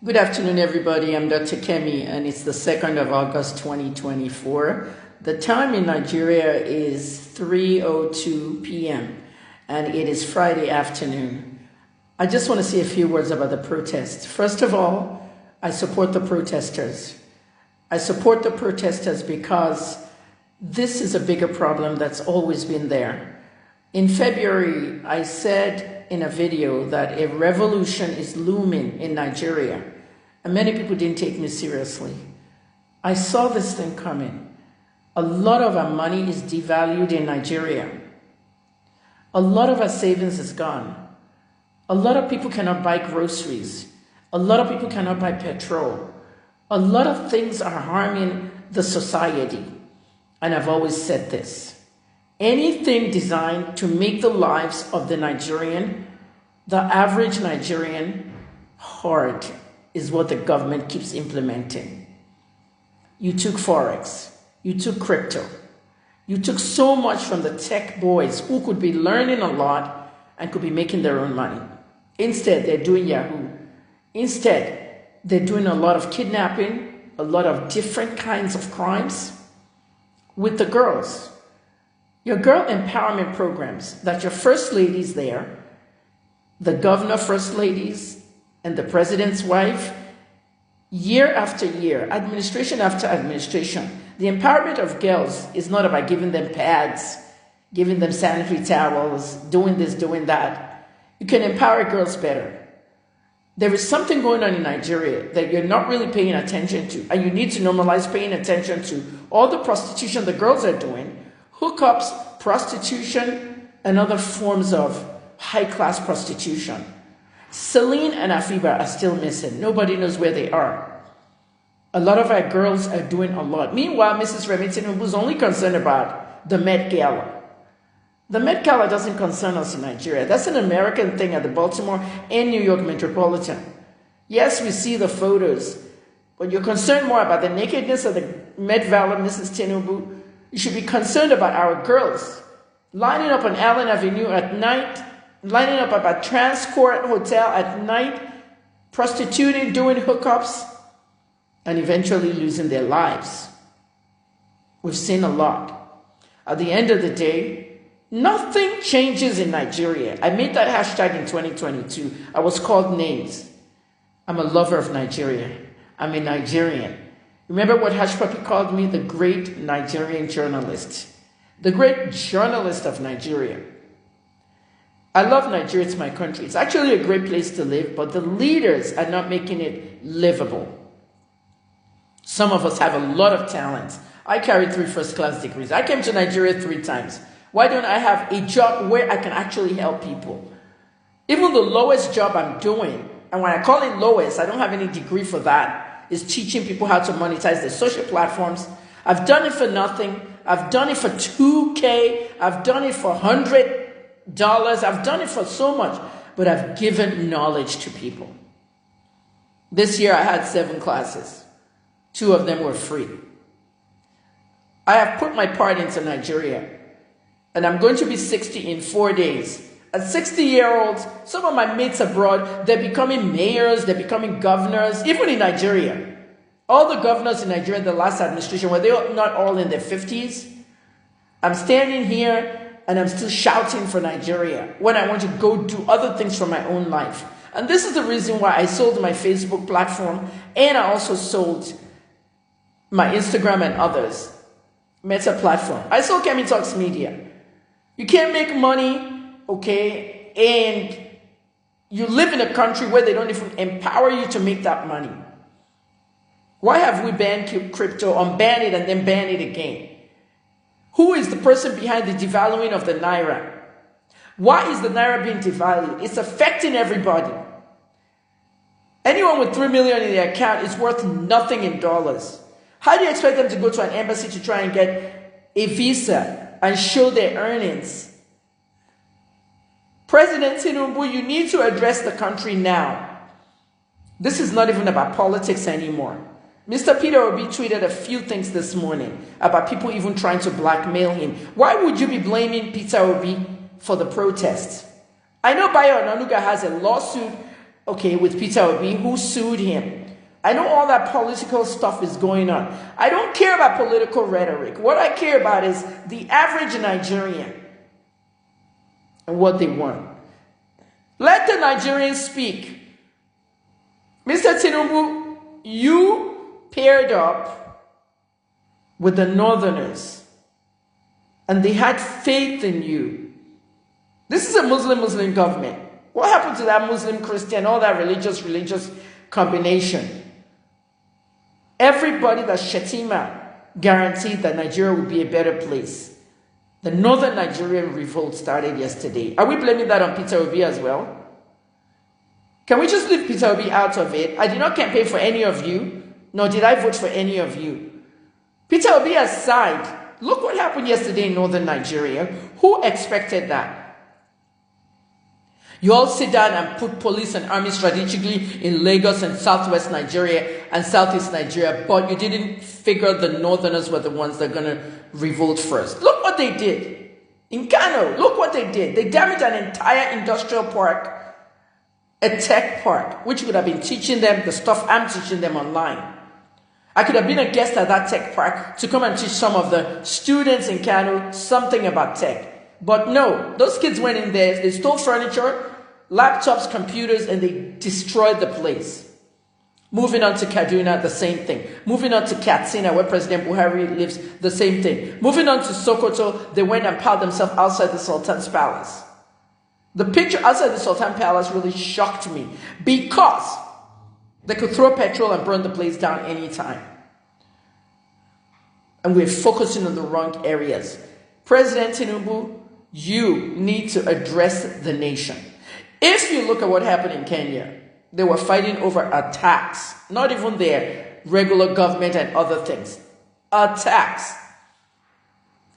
Good afternoon, everybody. I'm Dr. Kemi, and it's the 2nd of August, 2024. The time in Nigeria is 3:02 p.m., and it is Friday afternoon. I just want to say a few words about the protests. First of all, I support the protesters. I support the protesters because this is a bigger problem that's always been there. In February, I said in a video that a revolution is looming in Nigeria, and many people didn't take me seriously. I saw this thing coming. A lot of our money is devalued in Nigeria. A lot of our savings is gone. A lot of people cannot buy groceries. A lot of people cannot buy petrol. A lot of things are harming the society. And I've always said this. Anything designed to make the lives of the average Nigerian, hard is what the government keeps implementing. You took Forex. You took crypto. You took so much from the tech boys who could be learning a lot and could be making their own money. Instead, they're doing Yahoo. Instead, they're doing a lot of kidnapping, a lot of different kinds of crimes with the girls. Your girl empowerment programs that your first ladies there, the governor first ladies, and the president's wife, year after year, administration after administration, the empowerment of girls is not about giving them pads, giving them sanitary towels, doing this, doing that. You can empower girls better. There is something going on in Nigeria that you're not really paying attention to, and you need to normalize paying attention to all the prostitution the girls are doing, hookups, prostitution, and other forms of high-class prostitution. Celine and Afiba are still missing. Nobody knows where they are. A lot of our girls are doing a lot. Meanwhile, Mrs. Tinubu is only concerned about the Met Gala. The Met Gala doesn't concern us in Nigeria. That's an American thing at the Baltimore and New York Metropolitan. Yes, we see the photos, but you're concerned more about the nakedness of the Met Gala, Mrs. Tinubu. You should be concerned about our girls lining up on Allen Avenue at night, lining up at a Transcourt Hotel at night, prostituting, doing hookups, and eventually losing their lives. We've seen a lot. At the end of the day, nothing changes in Nigeria. I made that hashtag in 2022. I was called names. I'm a lover of Nigeria. I'm a Nigerian. Remember what Hush Puppy called me? The great Nigerian journalist. The great journalist of Nigeria. I love Nigeria. It's my country. It's actually a great place to live, but the leaders are not making it livable. Some of us have a lot of talents. I carried 3 first-class degrees. I came to Nigeria 3 times. Why don't I have a job where I can actually help people? Even the lowest job I'm doing, and when I call it lowest, I don't have any degree for that, is teaching people how to monetize their social platforms. I've done it for nothing. I've done it for $2K. I've done it for $100. I've done it for so much, but I've given knowledge to people. This year I had 7 classes. 2 of them were free. I have put my part into Nigeria, and I'm going to be 60 in 4 days. At 60-year-olds, some of my mates abroad, they're becoming mayors, they're becoming governors, even in Nigeria. All the governors in Nigeria in the last administration, were they not all in their 50s? I'm standing here and I'm still shouting for Nigeria when I want to go do other things for my own life. And this is the reason why I sold my Facebook platform, and I also sold my Instagram and others, Meta platform. I sold Kemi Talks Media. You can't make money, okay, and you live in a country where they don't even empower you to make that money. Why have we banned crypto, unban it, and then ban it again? Who is the person behind the devaluing of the Naira? Why is the Naira being devalued? It's affecting everybody. Anyone with 3 million in their account is worth nothing in dollars. How do you expect them to go to an embassy to try and get a visa and show their earnings? President Tinubu, you need to address the country now. This is not even about politics anymore. Mr. Peter Obi tweeted a few things this morning about people even trying to blackmail him. Why would you be blaming Peter Obi for the protests? I know Bayo Onanuga has a lawsuit okay, with Peter Obi, who sued him. I know all that political stuff is going on. I don't care about political rhetoric. What I care about is the average Nigerian and what they want. Let the Nigerians speak. Mr. Tinubu, you paired up with the Northerners, and they had faith in you. This is a Muslim government. What happened to that Muslim-Christian, all that religious combination? Everybody that Shetima guaranteed that Nigeria would be a better place. The Northern Nigerian revolt started yesterday. Are we blaming that on Peter Obi as well? Can we just leave Peter Obi out of it? I did not campaign for any of you, nor did I vote for any of you. Peter Obi aside, look what happened yesterday in Northern Nigeria. Who expected that? You all sit down and put police and army strategically in Lagos and southwest Nigeria and southeast Nigeria, but you didn't figure the Northerners were the ones that are going to revolt first. Look what they did. In Kano, look what they did. They damaged an entire industrial park, a tech park, which would have been teaching them the stuff I'm teaching them online. I could have been a guest at that tech park to come and teach some of the students in Kano something about tech. But no, those kids went in there, they stole furniture, laptops, computers, and they destroyed the place. Moving on to Kaduna, the same thing. Moving on to Katsina, where President Buhari lives, the same thing. Moving on to Sokoto, they went and piled themselves outside the Sultan's palace. The picture outside the Sultan Palace really shocked me because they could throw petrol and burn the place down anytime. And we're focusing on the wrong areas. President Tinubu, you need to address the nation. If you look at what happened in Kenya, they were fighting over attacks, not even their regular government and other things. Attacks.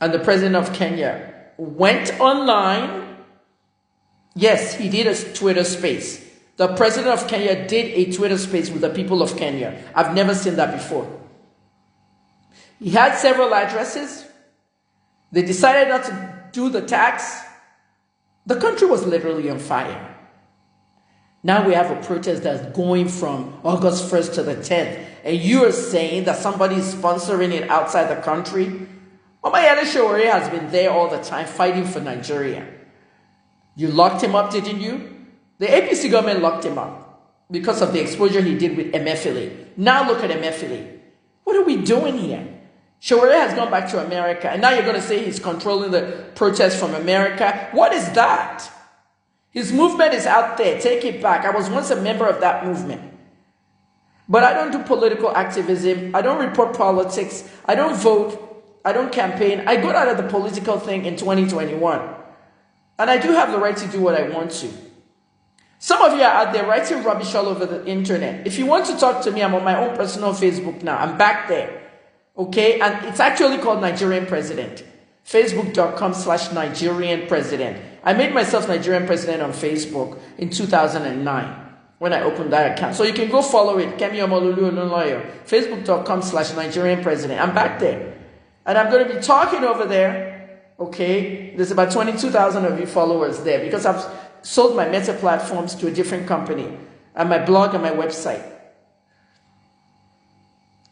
And the president of Kenya went online. Yes, he did a Twitter space. The president of Kenya did a Twitter space with the people of Kenya. I've never seen that before. He had several addresses. They decided not to do the tax. The country was literally on fire. Now we have a protest that's going from August 1st to the 10th. And you are saying that somebody is sponsoring it outside the country? Omayele Sowore has been there all the time fighting for Nigeria. You locked him up, didn't you? The APC government locked him up because of the exposure he did with Emefiele. Now look at Emefiele. What are we doing here? Sowore has gone back to America, and now you're going to say he's controlling the protest from America? What is that? His movement is out there. Take it back. I was once a member of that movement. But I don't do political activism. I don't report politics. I don't vote. I don't campaign. I got out of the political thing in 2021. And I do have the right to do what I want to. Some of you are out there writing rubbish all over the internet. If you want to talk to me, I'm on my own personal Facebook now. I'm back there. Okay? And it's actually called Nigerian President. Facebook.com/Nigerian President. I made myself Nigerian President on Facebook in 2009 when I opened that account. So you can go follow it. Kemi Omololu Olunloyo. Facebook.com/Nigerian President. I'm back there. And I'm going to be talking over there. Okay, there's about 22,000 of you followers there because I've sold my Meta platforms to a different company and my blog and my website.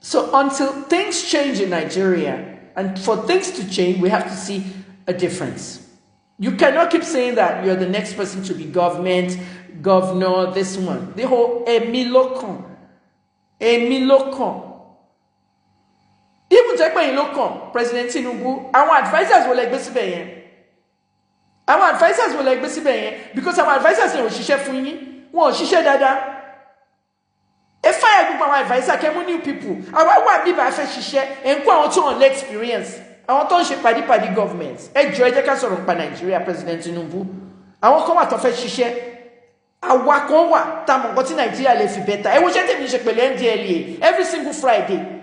So until things change in Nigeria, and for things to change, we have to see a difference. You cannot keep saying that you're the next person to be governor, this one. The whole Emilokon. Even take my Emilokon, President Tinubu, our advisors will like this. Our advisors will like this because our advisors will share funny. Won't she share dada? If I group my advisor, can new people. I want to be by share and go on experience. I want to share party governments. Georgia can sort of Nigeria, President Tinubu. I want to come out of share. I work on what time got in Nigeria live better. I was just every single Friday.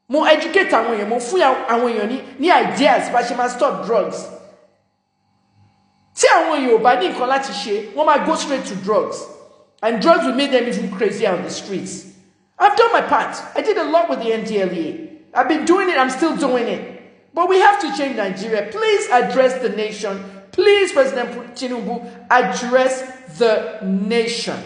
More educate and more free and ni ideas, but she must stop drugs. Tell you, but I want go straight to drugs. And drugs will make them even crazier on the streets. I've done my part. I did a lot with the NDLEA. I've been doing it, I'm still doing it. But we have to change Nigeria. Please address the nation. Please, President Tinubu, address the nation.